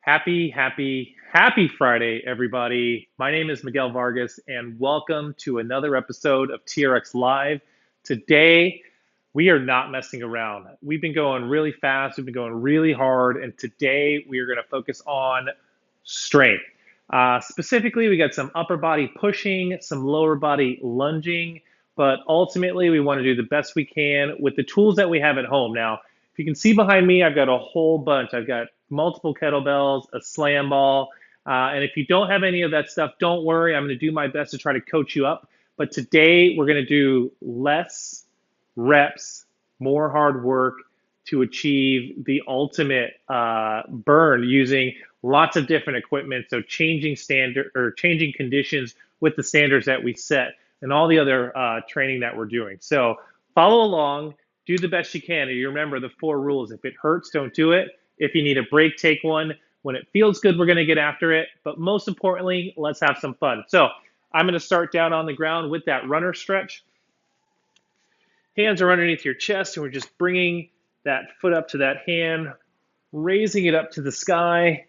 Happy Friday, everybody. My name is Miguel Vargas, and welcome to another episode of TRX Live. Today, we are not messing around. We've been going really fast, we've been going really hard, and today we are going to focus on strength. Specifically, we got some upper body pushing, some lower body lunging, but ultimately, we want to do the best we can with the tools that we have at home. Now, if you can see behind me, I've got a whole bunch. I've got multiple kettlebells, a slam ball. And if you don't have any of that stuff, don't worry. I'm going to do my best to try to coach you up. But today we're going to do less reps, more hard work to achieve the ultimate burn using lots of different equipment. So changing standard or changing conditions with the standards that we set and all the other training that we're doing. So follow along, do the best you can. And you remember the 4 rules. If it hurts, don't do it. If you need a break, take one. When it feels good, we're going to get after it. But most importantly, let's have some fun. So I'm going to start down on the ground with that runner stretch. Hands are underneath your chest, and we're just bringing that foot up to that hand, raising it up to the sky,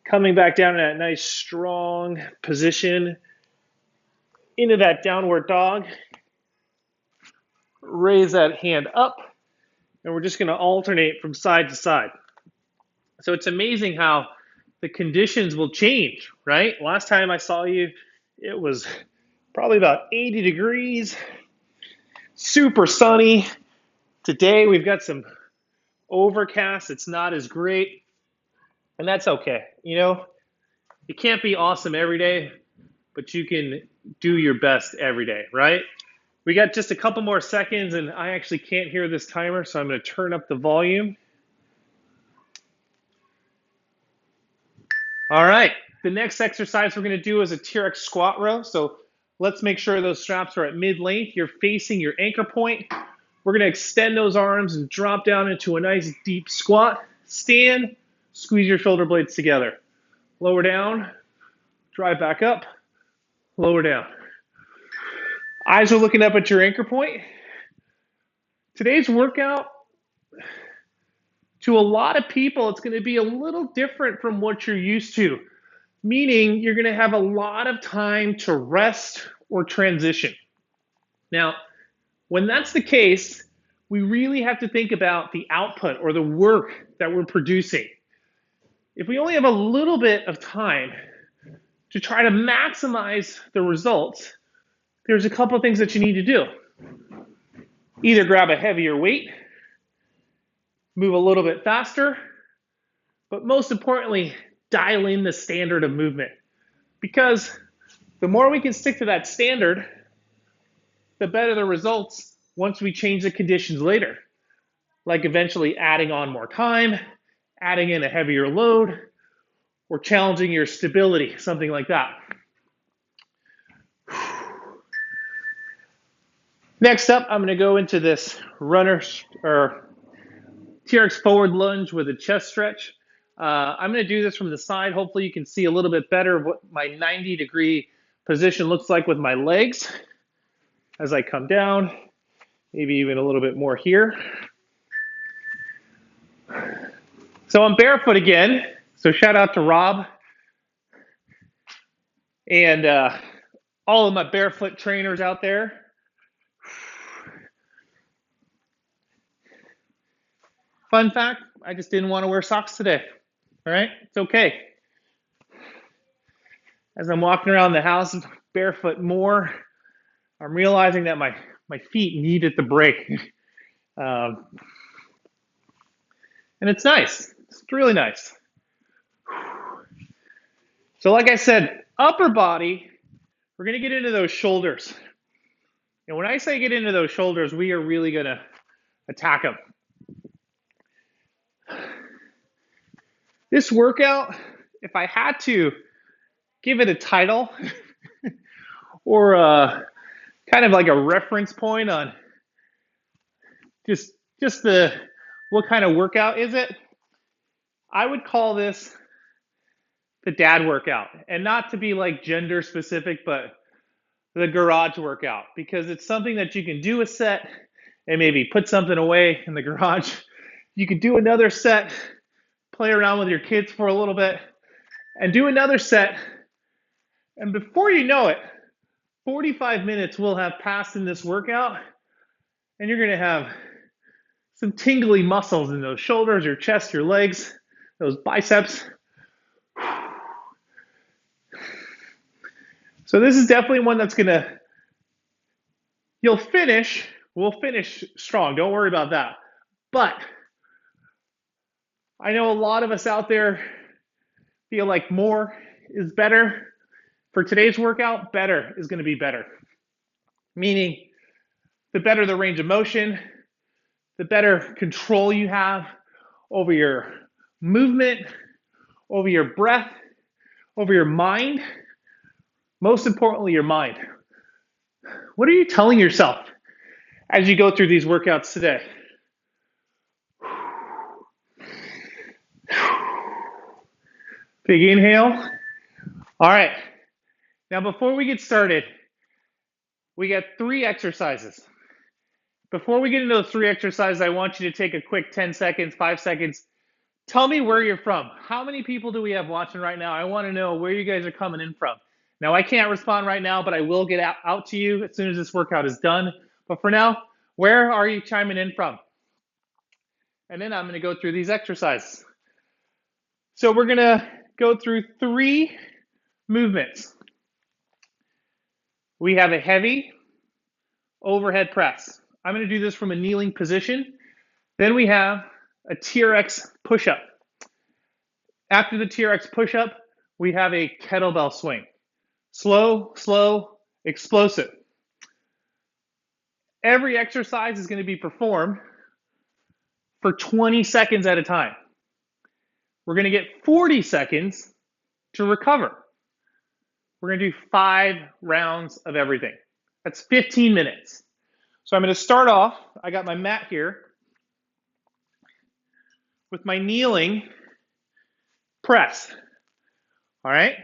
coming back down in that nice, strong position into that downward dog. Raise that hand up, and we're just going to alternate from side to side. So it's amazing how the conditions will change, right? Last time I saw you, it was probably about 80 degrees, super sunny. Today we've got some overcast. It's not as great, and that's okay. You know, you can't be awesome every day, but you can do your best every day, right? We got just a couple more seconds, and I actually can't hear this timer, so I'm going to turn up the volume. All right, the next exercise we're going to do is a TRX squat row. So let's make sure those straps are at mid-length. You're facing your anchor point. We're going to extend those arms and drop down into a nice deep squat. Stand, squeeze your shoulder blades together. Lower down, drive back up, lower down. Eyes are looking up at your anchor point. Today's workout, to a lot of people, it's going to be a little different from what you're used to, meaning you're going to have a lot of time to rest or transition. Now, when that's the case, we really have to think about the output or the work that we're producing. If we only have a little bit of time to try to maximize the results, there's a couple of things that you need to do. Either grab a heavier weight, move a little bit faster, but most importantly, dial in the standard of movement. Because the more we can stick to that standard, the better the results once we change the conditions later. Like eventually adding on more time, adding in a heavier load, or challenging your stability, something like that. Next up, I'm going to go into this runner or TRX forward lunge with a chest stretch. I'm going to do this from the side. Hopefully you can see a little bit better what my 90-degree position looks like with my legs as I come down, maybe even a little bit more here. So I'm barefoot again. So shout out to Rob and all of my barefoot trainers out there. Fun fact, I just didn't want to wear socks today. All right, it's okay. As I'm walking around the house barefoot more, I'm realizing that my feet needed the break. And it's nice. It's really nice. So like I said, upper body, we're going to get into those shoulders. And when I say get into those shoulders, we are really going to attack them. This workout, if I had to give it a title or kind of like a reference point on just the what kind of workout is it, I would call this the dad workout. And not to be like gender specific, but the garage workout, because it's something that you can do a set and maybe put something away in the garage. You could do another set, play around with your kids for a little bit, and do another set. And before you know it, 45 minutes will have passed in this workout, and you're going to have some tingly muscles in those shoulders, your chest, your legs, those biceps. So this is definitely one that's we'll finish strong. Don't worry about that. But I know a lot of us out there feel like more is better. For today's workout, better is going to be better. Meaning, the better the range of motion, the better control you have over your movement, over your breath, over your mind. Most importantly, your mind. What are you telling yourself as you go through these workouts today? Big inhale. All right. Now, before we get started, we got 3 exercises. Before we get into those 3 exercises, I want you to take a quick 10 seconds, 5 seconds. Tell me where you're from. How many people do we have watching right now? I want to know where you guys are coming in from. Now, I can't respond right now, but I will get out to you as soon as this workout is done. But for now, where are you chiming in from? And then I'm going to go through these exercises. So we're going to go through 3 movements. We have a heavy overhead press. I'm going to do this from a kneeling position. Then we have a TRX push up. After the TRX push up, we have a kettlebell swing. Slow, slow, explosive. Every exercise is going to be performed for 20 seconds at a time. We're going to get 40 seconds to recover. We're going to do 5 rounds of everything. That's 15 minutes. So I'm going to start off, I got my mat here, with my kneeling press. All right?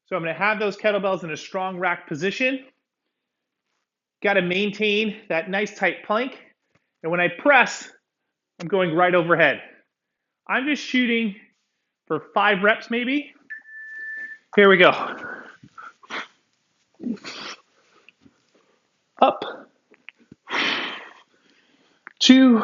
So I'm going to have those kettlebells in a strong rack position. Got to maintain that nice tight plank. And when I press, I'm going right overhead. I'm just shooting for 5 reps maybe. Here we go. Up. 2.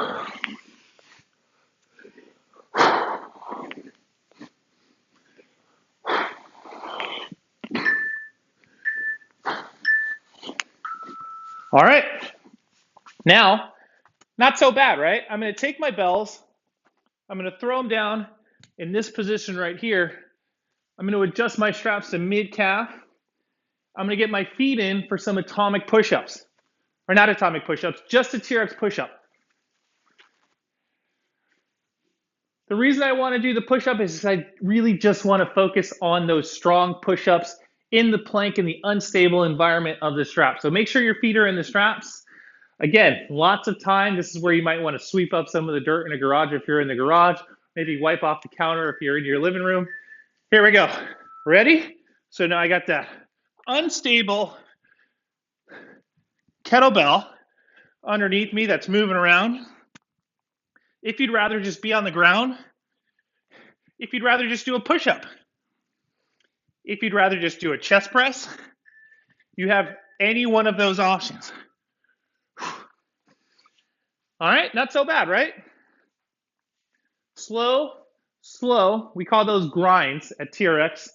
All right. Now, not so bad, right? I'm going to take my bells. I'm going to throw them down in this position right here. I'm going to adjust my straps to mid-calf. I'm going to get my feet in for some atomic push-ups. Or not atomic push-ups, just a TRX push-up. The reason I want to do the push-up is I really just want to focus on those strong push-ups in the plank in the unstable environment of the strap. So make sure your feet are in the straps. Again, lots of time. This is where you might want to sweep up some of the dirt in a garage if you're in the garage. Maybe wipe off the counter if you're in your living room. Here we go. Ready? So now I got that unstable kettlebell underneath me that's moving around. If you'd rather just be on the ground, if you'd rather just do a push-up, if you'd rather just do a chest press, you have any one of those options. All right, not so bad, right? Slow, slow. We call those grinds at TRX.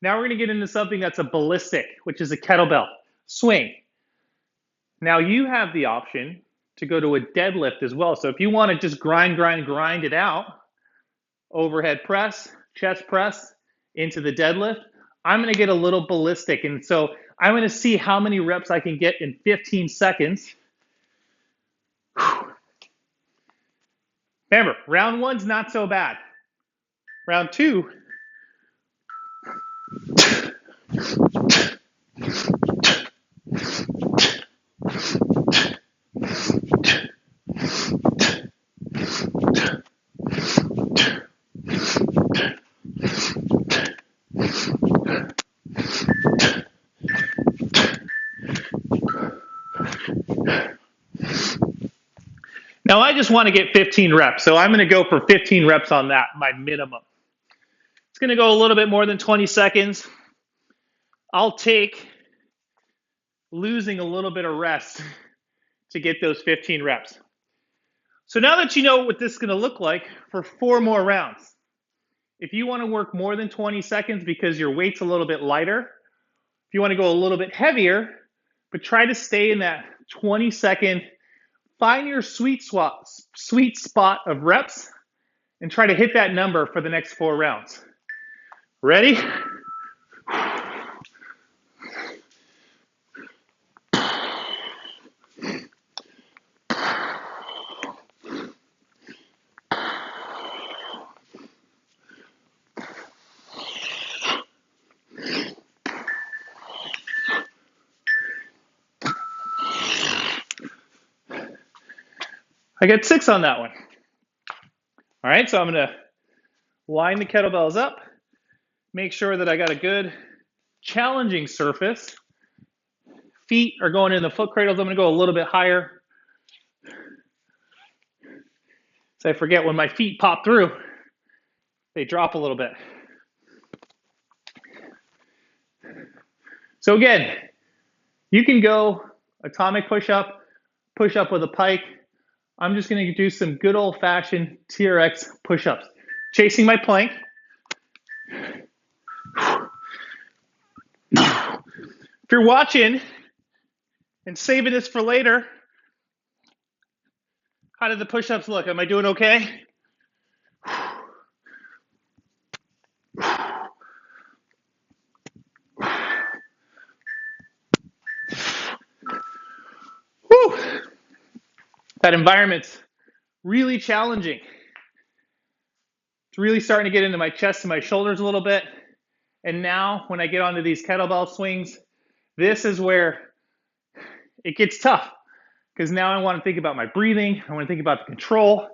Now we're going to get into something that's a ballistic, which is a kettlebell swing. Now you have the option to go to a deadlift as well. So if you want to just grind it out, overhead press, chest press into the deadlift, I'm going to get a little ballistic. And so I'm going to see how many reps I can get in 15 seconds. Remember, round 1's not so bad. Round 2. Now I just want to get 15 reps, so I'm going to go for 15 reps on that, my minimum. It's It's going to go a little bit more than 20 seconds. I'll take losing a little bit of rest to get those 15 reps. So now that you know what this is going to look like for 4 more rounds, if you want to work more than 20 seconds because your weight's a little bit lighter, if you want to go a little bit heavier, but try to stay in that 20-second, find your sweet spot of reps and try to hit that number for the next 4 rounds. Ready? I got 6 on that one. All right, so I'm going to line the kettlebells up, make sure that I got a good challenging surface. Feet are going in the foot cradles. I'm going to go a little bit higher. So I forget when my feet pop through, they drop a little bit. So again, you can go atomic push-up with a pike. I'm just going to do some good old-fashioned TRX push-ups. Chasing my plank. If you're watching and saving this for later, how did the push-ups look? Am I doing okay? Whew. That environment's really challenging. It's really starting to get into my chest and my shoulders a little bit. And now when I get onto these kettlebell swings, this is where it gets tough. Because now I want to think about my breathing. I want to think about the control.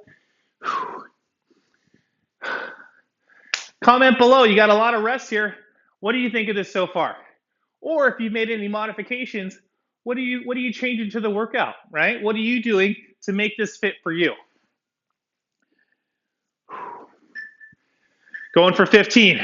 Comment below. You got a lot of rest here. What do you think of this so far? Or if you've made any modifications, what are you changing to the workout, right? What are you doing to make this fit for you? Going for 15.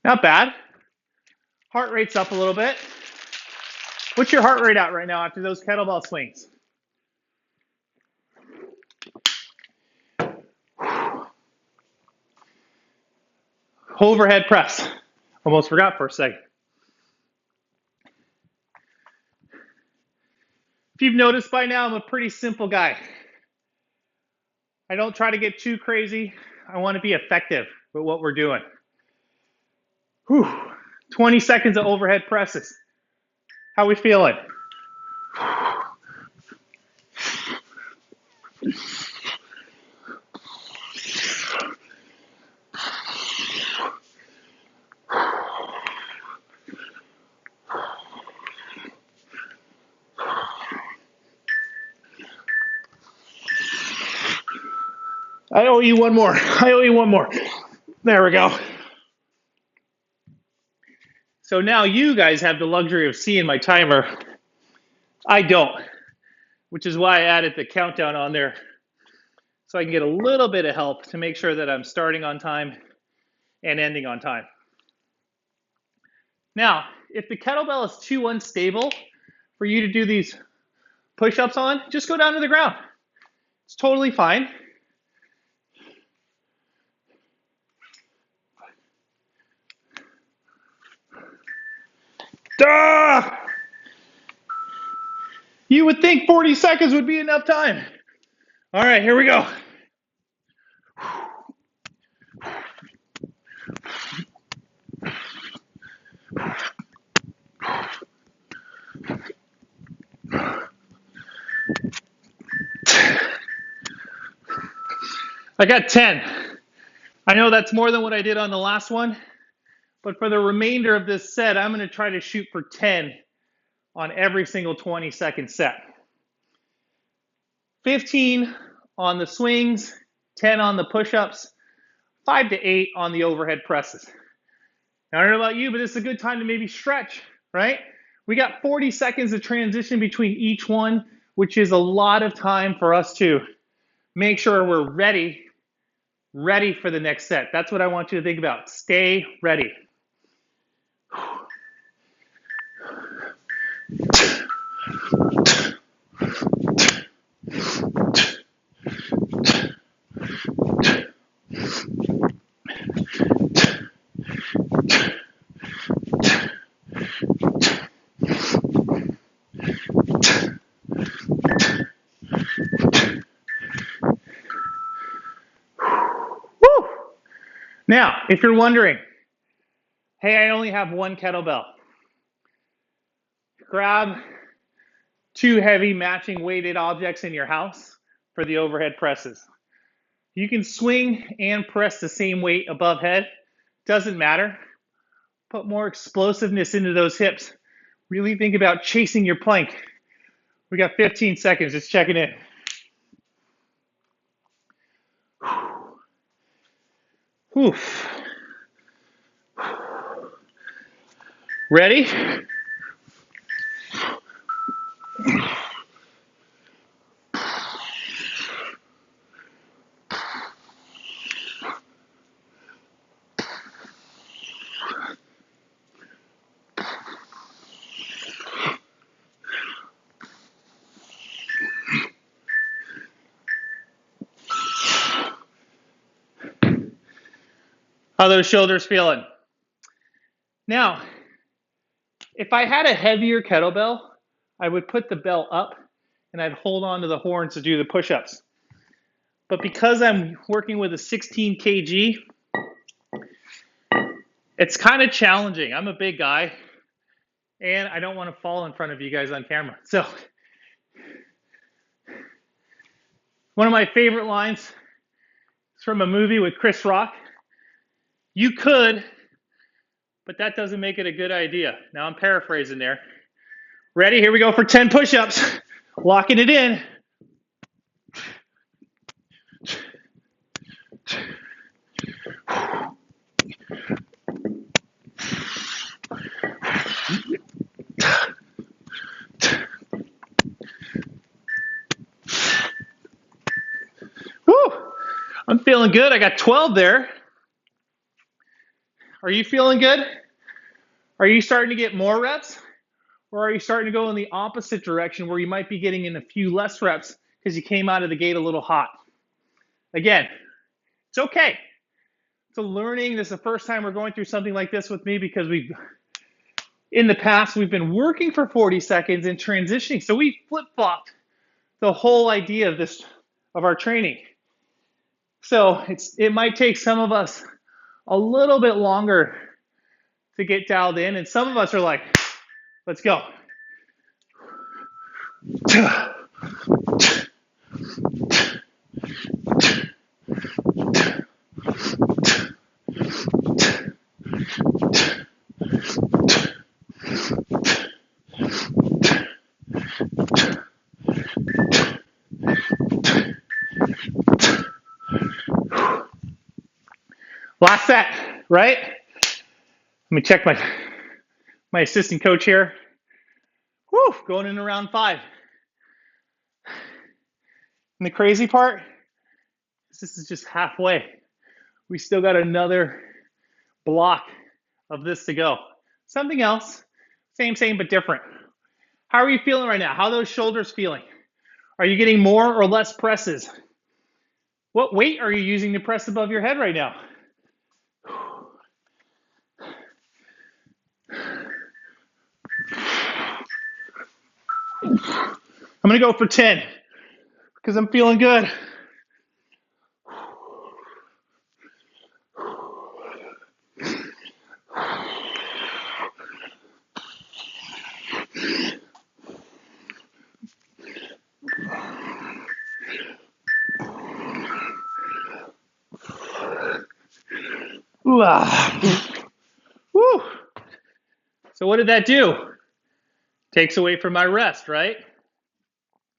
Not bad. Heart rate's up a little bit. What's your heart rate at right now after those kettlebell swings? Overhead press. Almost forgot for a second. If you've noticed by now, I'm a pretty simple guy. I don't try to get too crazy. I want to be effective with what we're doing. 20 seconds of overhead presses. How we feeling? I owe you one more. There we go. So now you guys have the luxury of seeing my timer. I don't, which is why I added the countdown on there so I can get a little bit of help to make sure that I'm starting on time and ending on time. Now, if the kettlebell is too unstable for you to do these push-ups on, just go down to the ground. It's totally fine. Duh! You would think 40 seconds would be enough time. All right, here we go. I got 10. I know that's more than what I did on the last one, but for the remainder of this set, I'm going to try to shoot for 10 on every single 20-second set. 15 on the swings, 10 on the push-ups, 5 to 8 on the overhead presses. Now, I don't know about you, but this is a good time to maybe stretch, right? We got 40 seconds of transition between each one, which is a lot of time for us to make sure we're ready for the next set. That's what I want you to think about. Stay ready. Woo! Now, if you're wondering, hey, I only have one kettlebell, grab 2 heavy matching weighted objects in your house for the overhead presses. You can swing and press the same weight above head. Doesn't matter. Put more explosiveness into those hips. Really think about chasing your plank. We got 15 seconds. Just checking in. Oof. Ready? How are those shoulders feeling? Now, if I had a heavier kettlebell, I would put the bell up and I'd hold on to the horns to do the push-ups. But because I'm working with a 16 kg, it's kind of challenging. I'm a big guy and I don't want to fall in front of you guys on camera. So one of my favorite lines is from a movie with Chris Rock. You could, but that doesn't make it a good idea. Now I'm paraphrasing there. Ready? Here we go for 10 push-ups. Locking it in. Woo! I'm feeling good. I got 12 there. Are you feeling good? Are you starting to get more reps? Or are you starting to go in the opposite direction where you might be getting in a few less reps because you came out of the gate a little hot? Again, it's okay. It's a learning. This is the first time we're going through something like this with me because in the past, we've been working for 40 seconds and transitioning. So we flip-flopped the whole idea of our training. So it might take some of us a little bit longer to get dialed in. And some of us are like, let's go. Last set, right? Let me check my assistant coach here. Woo, going into round 5. And the crazy part is this is just halfway. We still got another block of this to go. Something else, same, but different. How are you feeling right now? How are those shoulders feeling? Are you getting more or less presses? What weight are you using to press above your head right now? I'm going to go for 10 because I'm feeling good. Woo. So what did that do? Takes away from my rest, right?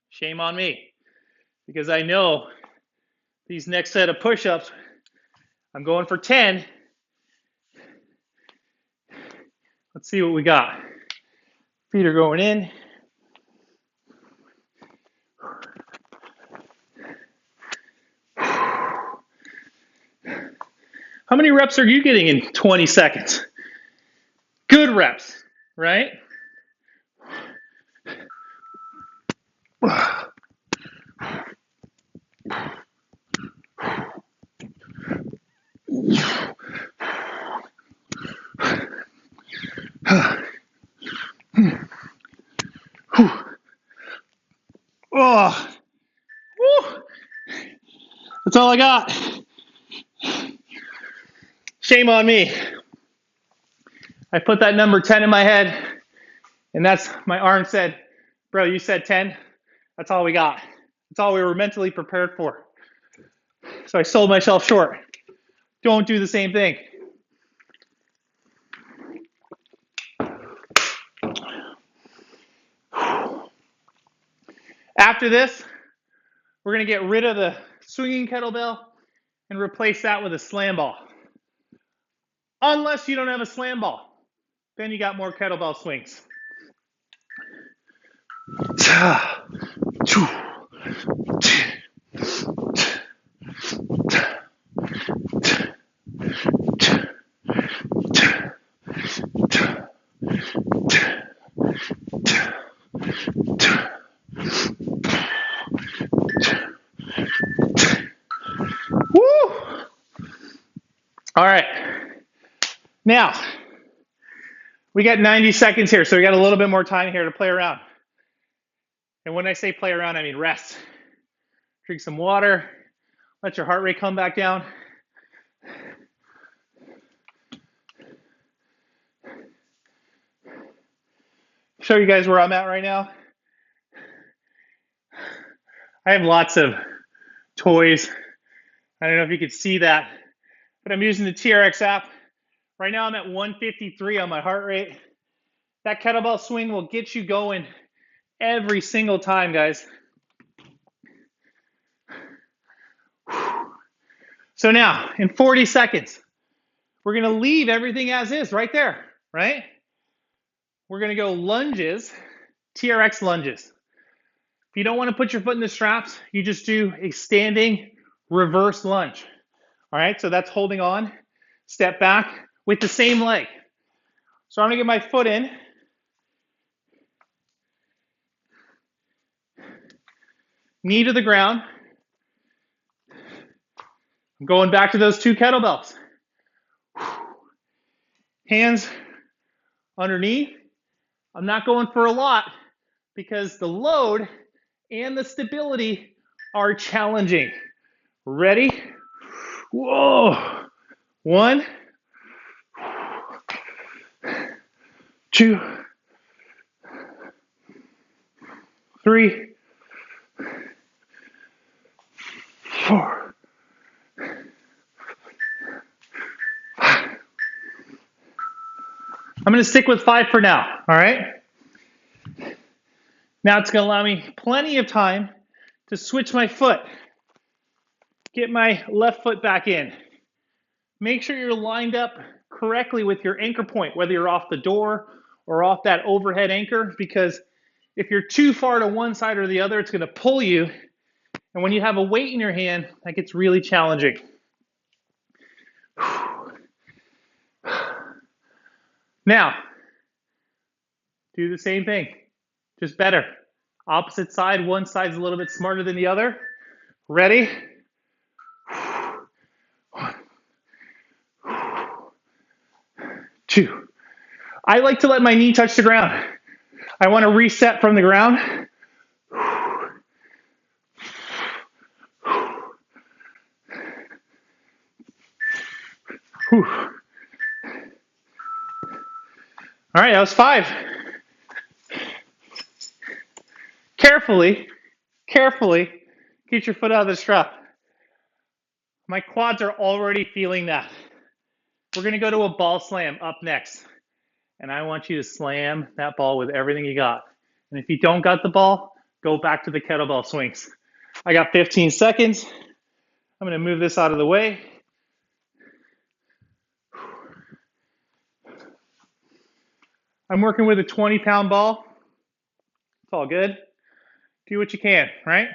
Shame on me. Because I know these next set of push-ups, I'm going for 10. Let's see what we got. Feet are going in. How many reps are you getting in 20 seconds? Good reps, right? Oh, woo. That's all I got. Shame on me. I put that number 10 in my head, and that's my arm said, bro, you said 10. That's all we got. That's all we were mentally prepared for. So I sold myself short. Don't do the same thing. After this, we're going to get rid of the swinging kettlebell and replace that with a slam ball. Unless you don't have a slam ball, then you got more kettlebell swings. Woo! All right. Now, we got 90 seconds here, so we got a little bit more time here to play around. And when I say play around, I mean rest. Drink some water. Let your heart rate come back down. Show you guys where I'm at right now. I have lots of toys. I don't know if you could see that, but I'm using the TRX app. Right now I'm at 153 on my heart rate. That kettlebell swing will get you going every single time, guys. So now, in 40 seconds, we're going to leave everything as is right there, right? We're going to go lunges, TRX lunges. If you don't want to put your foot in the straps, you just do a standing reverse lunge. All right, so that's holding on, step back with the same leg. So I'm going to get my foot in. Knee to the ground. I'm going back to those two kettlebells. Hands underneath. I'm not going for a lot because the load and the stability are challenging. Ready? Whoa. 1, 2, 3, 4. I'm going to stick with 5 for now, all right? Now it's going to allow me plenty of time to switch my foot, get my left foot back in. Make sure you're lined up correctly with your anchor point, whether you're off the door or off that overhead anchor, because if you're too far to one side or the other, it's going to pull you. And when you have a weight in your hand, that gets really challenging. Now, do the same thing, just better. Opposite side, one side's a little bit smarter than the other. Ready? 1, 2. I like to let my knee touch the ground. I want to reset from the ground. All right, that was 5. Carefully get your foot out of the strap. My quads are already feeling that. We're going to go to a ball slam up next. and I want you to slam that ball with everything you got. And if you don't got the ball, go back to the kettlebell swings. I got 15 seconds. I'm going to move this out of the way. I'm working with a 20-pound ball. It's all good. Do what you can, right?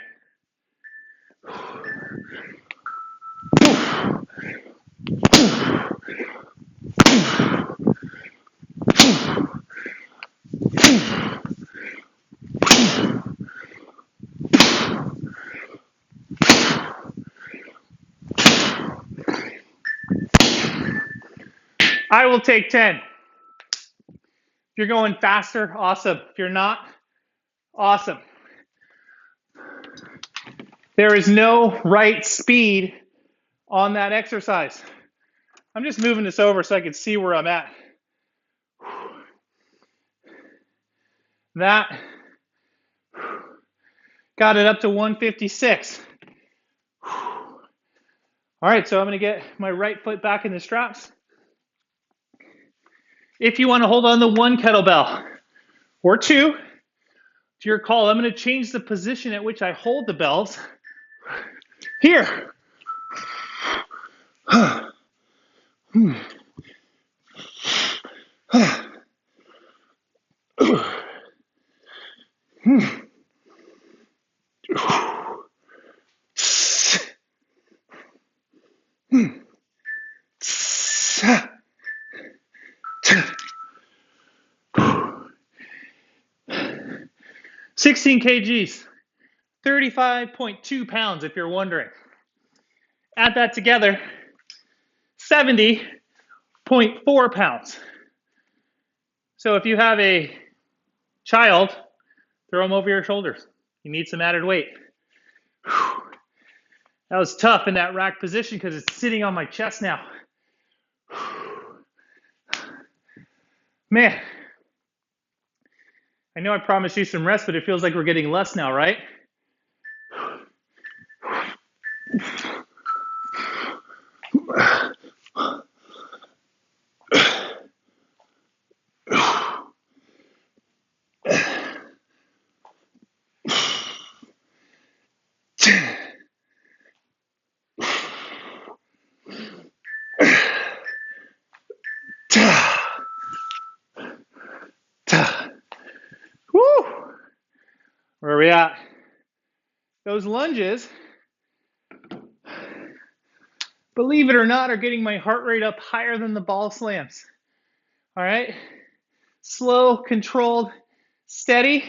I will take 10. If you're going faster, awesome. If you're not, awesome. There is no right speed on that exercise. I'm just moving this over so I can see where I'm at. That got it up to 156. All right, so I'm going to get my right foot back in the straps. If you want to hold on to one kettlebell or two, to your call, I'm going to change the position at which I hold the bells. Here. $16 kgs, 35.2 pounds if you're wondering. Add that together, 70.4 pounds. So if you have a child, throw them over your shoulders. You need some added weight. That was tough in that rack position because it's sitting on my chest now. Man, I know I promised you some rest, but it feels like we're getting less now, right? Woo! Where are we at? Those lunges, believe it or not, are getting my heart rate up higher than the ball slams. All right? Slow, controlled, steady.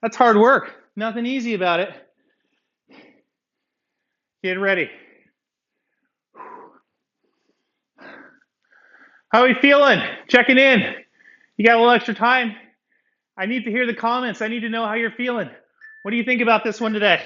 That's hard work. Nothing easy about it. Get ready. How are we feeling? Checking in. You got a little extra time? I need to hear the comments. I need to know how you're feeling. What do you think about this one today?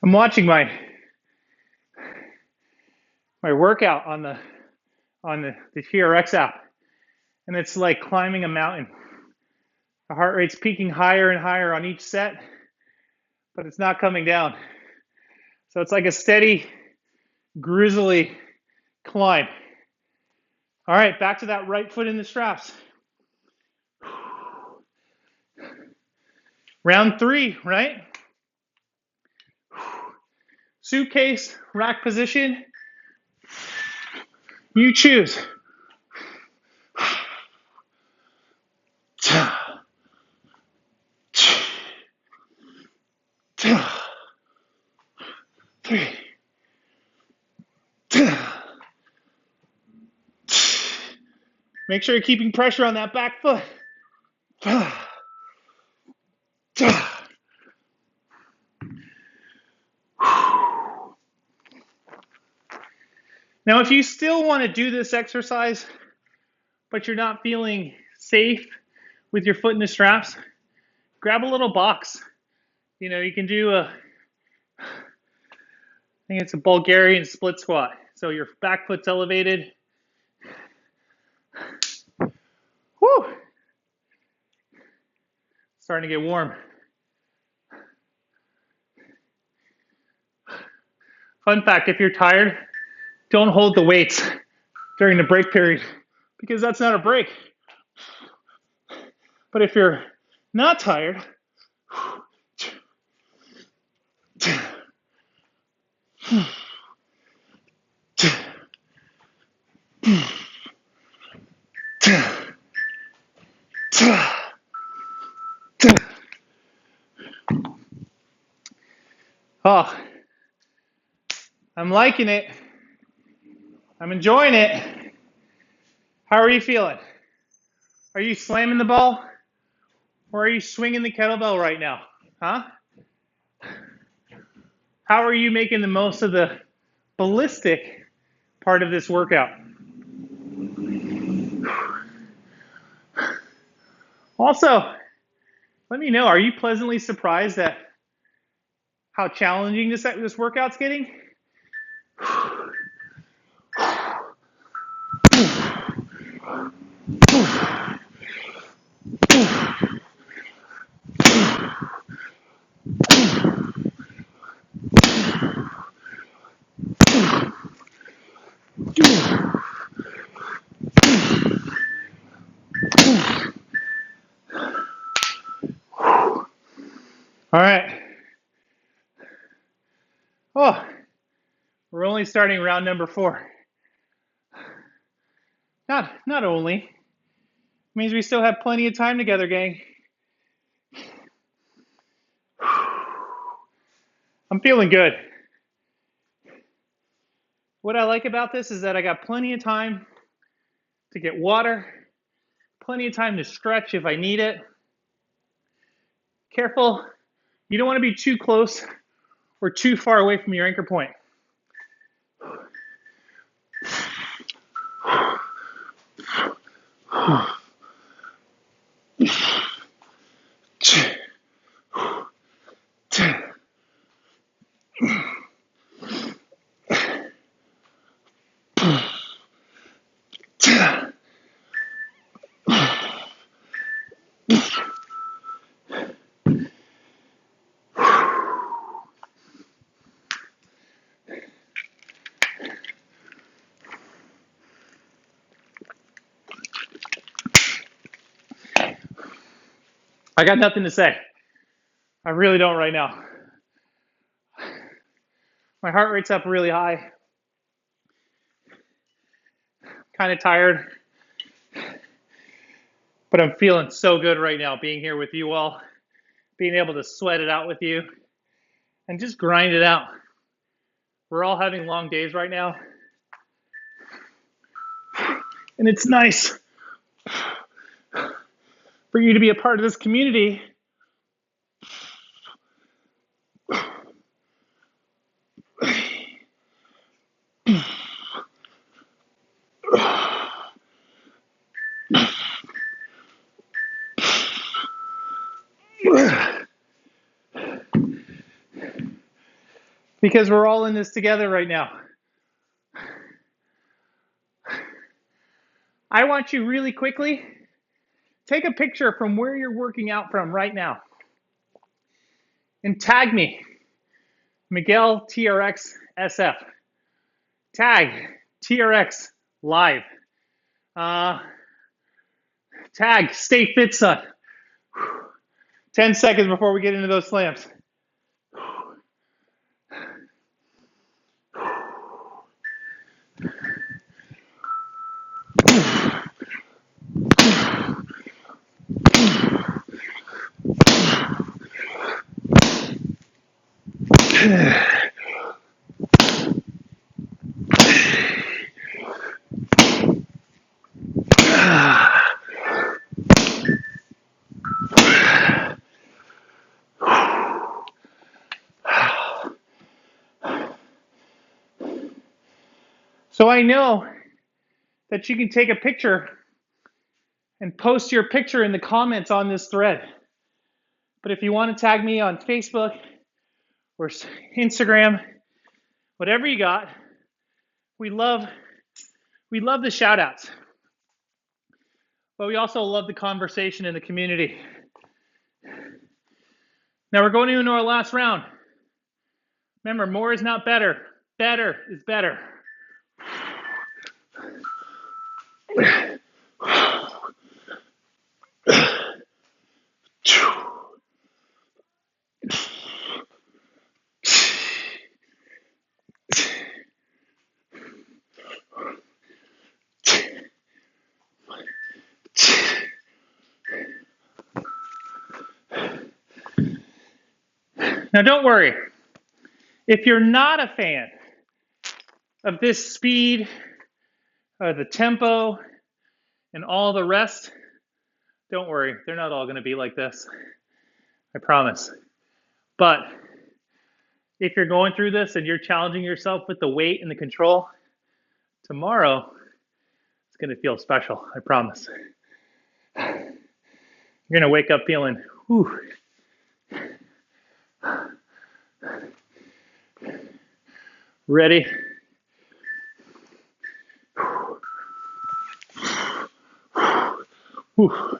I'm watching my workout on the TRX app, and it's like climbing a mountain. The heart rate's peaking higher and higher on each set, but it's not coming down. So it's like a steady, grizzly climb. All right, back to that right foot in the straps. Round 3, right? Suitcase, rack position. You choose. 3. Make sure you're keeping pressure on that back foot. Now, if you still want to do this exercise, but you're not feeling safe with your foot in the straps, grab a little box. You know, you can do I think it's a Bulgarian split squat. So your back foot's elevated. Whew. Starting to get warm. Fun fact, if you're tired, don't hold the weights during the break period because that's not a break. But if you're not tired, oh, I'm liking it. I'm enjoying it. How are you feeling? Are you slamming the ball? Or are you swinging the kettlebell right now? Huh? How are you making the most of the ballistic part of this workout? Also, let me know, are you pleasantly surprised at how challenging this workout's getting? All right. Oh, we're only starting round number 4. Not only. Means we still have plenty of time together, gang. I'm feeling good. What I like about this is that I got plenty of time to get water, plenty of time to stretch if I need it. Careful, you don't want to be too close or too far away from your anchor point. I got nothing to say. I really don't right now. My heart rate's up really high. Kind of tired. But I'm feeling so good right now being here with you all, being able to sweat it out with you, and just grind it out. We're all having long days right now. And it's nice for you to be a part of this community. Because we're all in this together right now. I want you really quickly, take a picture from where you're working out from right now. And tag me, Miguel TRX SF. Tag TRX Live. Tag Stay Fit Son. 10 seconds before we get into those slams. So I know that you can take a picture and post your picture in the comments on this thread. But if you want to tag me on Facebook or Instagram, whatever you got, we love the shout outs. But we also love the conversation in the community. Now we're going into our last round. Remember, more is not better. Better is better. Now don't worry. If you're not a fan of this speed, or the tempo, and all the rest, don't worry. They're not all going to be like this. I promise. But if you're going through this and you're challenging yourself with the weight and the control, tomorrow it's going to feel special. I promise. You're going to wake up feeling, whew. Ready? Whew.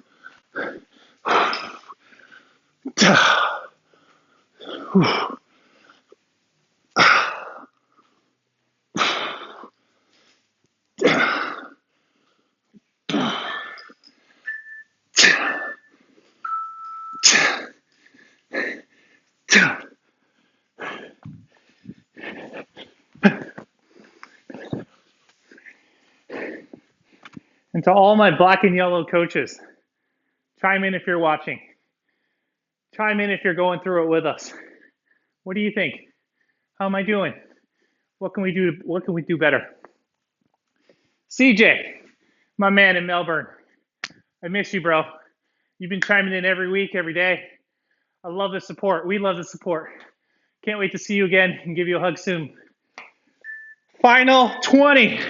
And to all my black and yellow coaches, chime in if you're watching. Chime in if you're going through it with us. What do you think? How am I doing? What can we do? What can we do better? CJ, my man in Melbourne, I miss you, bro. You've been chiming in every week, every day. I love the support. We love the support. Can't wait to see you again and give you a hug soon. Final 20.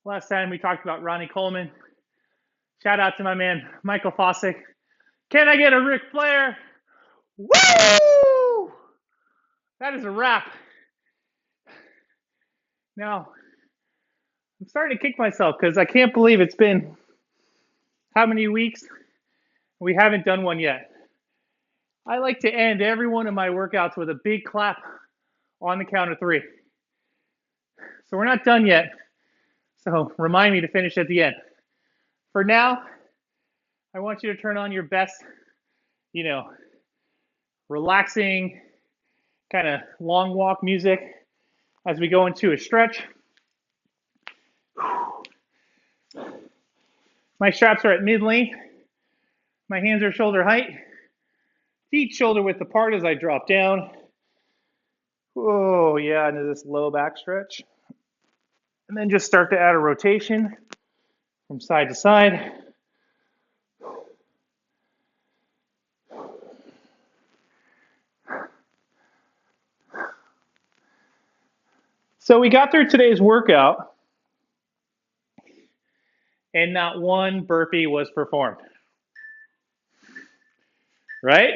Last time we talked about Ronnie Coleman. Shout out to my man, Michael Fossick. Can I get a Ric Flair? Woo! That is a wrap. Now, I'm starting to kick myself because I can't believe it's been how many weeks? We haven't done one yet. I like to end every one of my workouts with a big clap on the count of 3. So we're not done yet. So remind me to finish at the end. For now, I want you to turn on your best, relaxing, kind of long walk music as we go into a stretch. My straps are at mid-length. My hands are shoulder height. Feet shoulder width apart as I drop down. Oh, yeah, into this low back stretch. And then just start to add a rotation from side to side. So we got through today's workout, and not one burpee was performed. Right?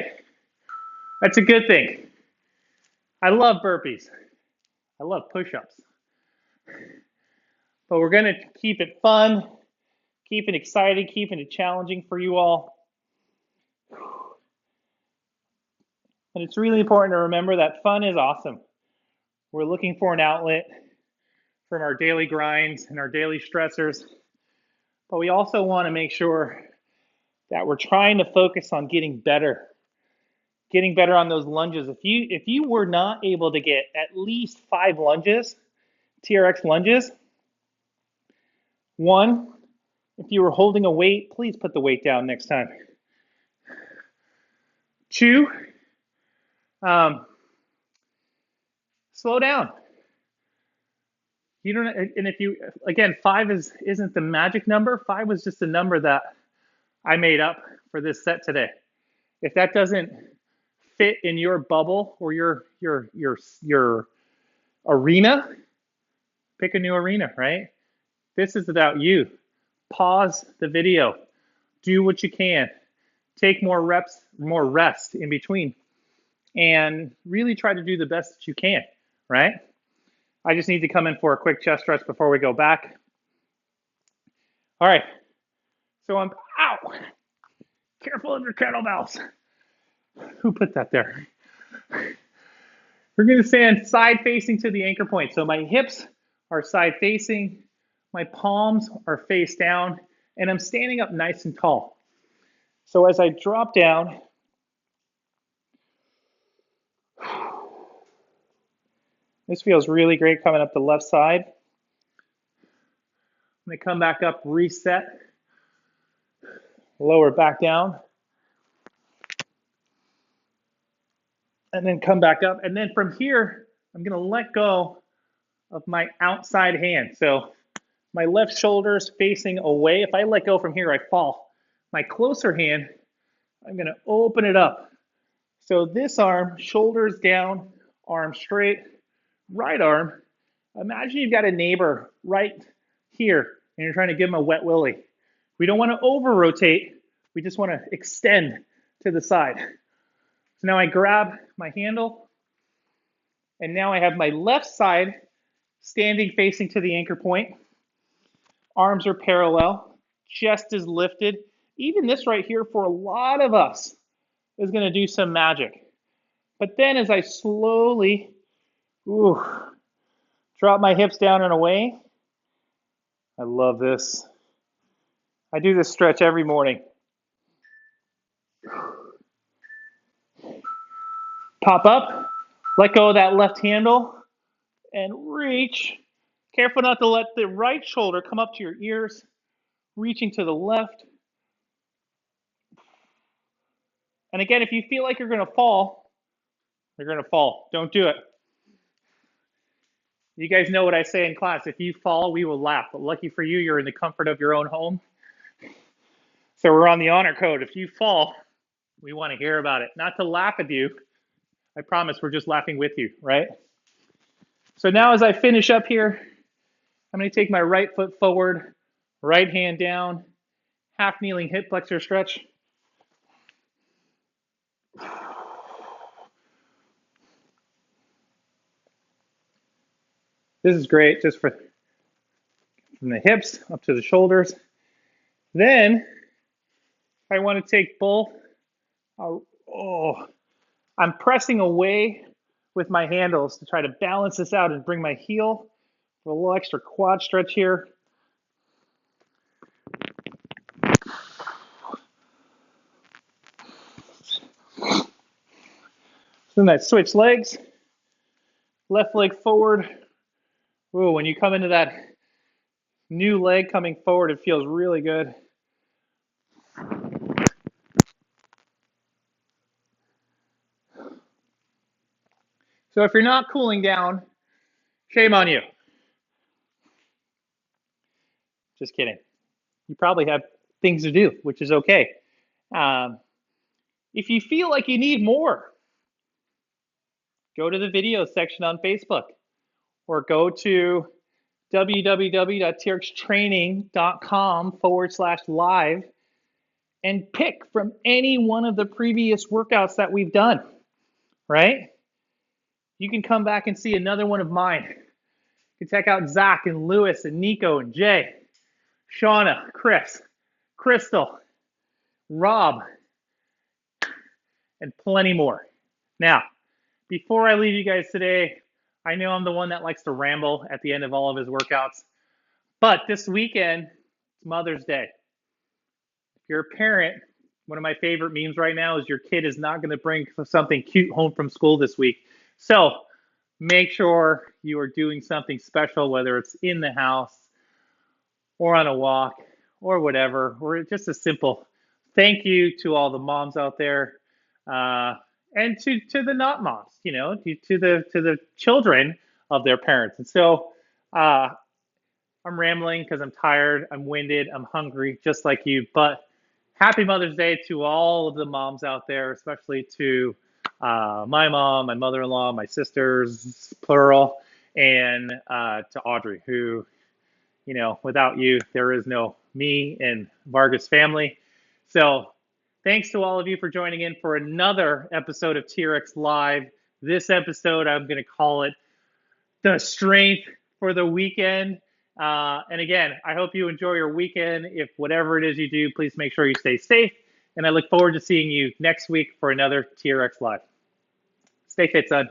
That's a good thing. I love burpees. I love push-ups. But we're going to keep it fun, keep it exciting, keeping it challenging for you all. And it's really important to remember that fun is awesome. We're looking for an outlet from our daily grinds and our daily stressors. But we also want to make sure that we're trying to focus on getting better on those lunges. If you were not able to get at least 5 lunges, TRX lunges, 1, if you were holding a weight, please put the weight down next time. 2, Slow down. You don't, and if you, again, five isn't the magic number. Five was just a number that I made up for this set today. If that doesn't fit in your bubble or your arena, pick a new arena, right? This is about you. Pause the video. Do what you can. Take more reps, more rest in between, and really try to do the best that you can, right? I just need to come in for a quick chest stretch before we go back. All right. So I'm, ow, careful of your kettlebells. Who put that there? We're going to stand side facing to the anchor point. So my hips are side facing, my palms are face down, and I'm standing up nice and tall. So as I drop down, this feels really great coming up the left side. I'm going to come back up, reset, lower back down, and then come back up. And then from here, I'm going to let go of my outside hand. So my left shoulder's facing away. If I let go from here, I fall. My closer hand, I'm going to open it up. So this arm, shoulders down, arm straight, right arm. Imagine you've got a neighbor right here and you're trying to give him a wet willy. We don't want to over rotate. We just want to extend to the side. So now I grab my handle and now I have my left side standing facing to the anchor point. Arms are parallel, chest is lifted. Even this right here for a lot of us is going to do some magic. But then as I slowly drop my hips down and away, I love this. I do this stretch every morning. Pop up, let go of that left handle, and reach. Careful not to let the right shoulder come up to your ears, reaching to the left. And again, if you feel like you're going to fall, you're going to fall. Don't do it. You guys know what I say in class. If you fall, we will laugh. But lucky for you, you're in the comfort of your own home. So we're on the honor code. If you fall, we want to hear about it. Not to laugh at you. I promise we're just laughing with you, right? So now as I finish up here, I'm going to take my right foot forward, right hand down, half kneeling hip flexor stretch. This is great just from the hips up to the shoulders. Then I want to take both. I'm pressing away with my handles to try to balance this out and bring my heel for a little extra quad stretch here. Then I switch legs, left leg forward. Ooh, when you come into that new leg coming forward, it feels really good. So if you're not cooling down, shame on you. Just kidding. You probably have things to do, which is okay. If you feel like you need more, go to the video section on Facebook or go to www.trxtraining.com/live and pick from any one of the previous workouts that we've done, right? You can come back and see another one of mine. You can check out Zach and Lewis and Nico and Jay, Shauna, Chris, Crystal, Rob, and plenty more. Now, before I leave you guys today, I know I'm the one that likes to ramble at the end of all of his workouts, but this weekend, it's Mother's Day. If you're a parent, one of my favorite memes right now is your kid is not going to bring something cute home from school this week. So make sure you are doing something special, whether it's in the house or on a walk or whatever, or just a simple thank you to all the moms out there. and to the not moms, to the children of their parents. And so uh, I'm rambling because I'm tired, I'm winded, I'm hungry, just like you. But happy Mother's Day to all of the moms out there, especially to my mom, my mother-in-law, my sisters, plural, and to Audrey, who, without you, there is no me and Vargas family. So thanks to all of you for joining in for another episode of TRX Live. This episode, I'm going to call it the strength for the weekend. And again, I hope you enjoy your weekend. If whatever it is you do, please make sure you stay safe. And I look forward to seeing you next week for another TRX Live. Stay fit, son.